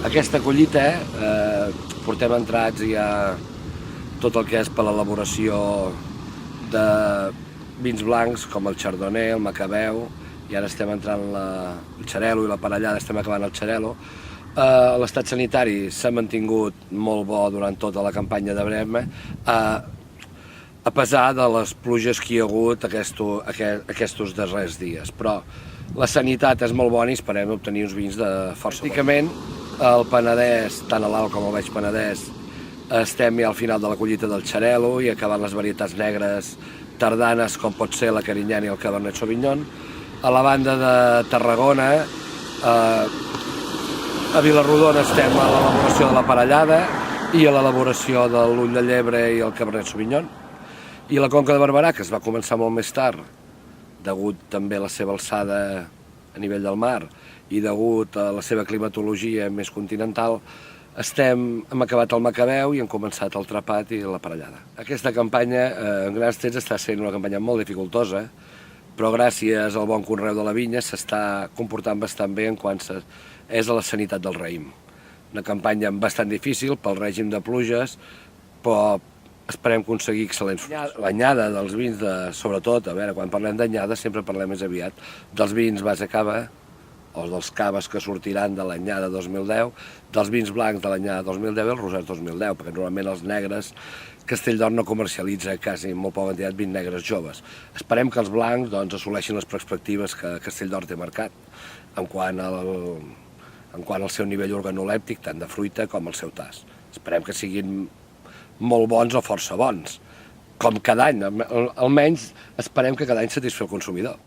Aquesta collita portem entrats ja tot el que és per l'elaboració de vins blancs com el chardonnay, el macabeu, i ara estem entrant el xarel·lo i la parellada, estem acabant el xarel·lo. L'estat sanitari s'ha mantingut molt bo durant tota la campanya de Brema, a pesar de les pluges que hi ha hagut aquests darrers dies, però la sanitat és molt bona i esperem obtenir uns vins de força. Pràcticament el Penedès, tant a l'Alt com al Baix Penedès, estem ja al final de la collita del xarel·lo i acabant les varietats negres tardanes com pot ser la Carinyana i el Cabernet Sauvignon. A la banda de Tarragona, a Vilarrodona estem a l'elaboració de la parellada i a l'elaboració de l'ull de llebre i el Cabernet Sauvignon. I la Conca de Barberà, que es va començar molt més tard, degut també a la seva alçada a nivell del mar i degut a la seva climatologia més continental, hem acabat el macabeu i hem començat el trapat i la parellada. Aquesta campanya, en grans trets, està sent una campanya molt dificultosa, però gràcies al bon conreu de la vinya s'està comportant bastant bé en quant és a la sanitat del raïm. Una campanya bastant difícil pel règim de pluges, però esperem aconseguir excel·lents fruits. L'anyada dels vins, sobretot, a veure, quan parlem d'anyada sempre parlem més aviat dels vins base cava, o dels caves que sortiran de l'anyada 2010, dels vins blancs de l'anyada 2010 i els rosats 2010, perquè normalment els negres Castelldor no comercialitza quasi molt poca quantitat vins negres joves. Esperem que els blancs assoleixin les perspectives que Castelldor té marcat en quant al seu nivell organolèptic, tant de fruita com el seu tast. Esperem que siguin molt bons o força bons, com cada any, almenys esperem que cada any satisfer el consumidor.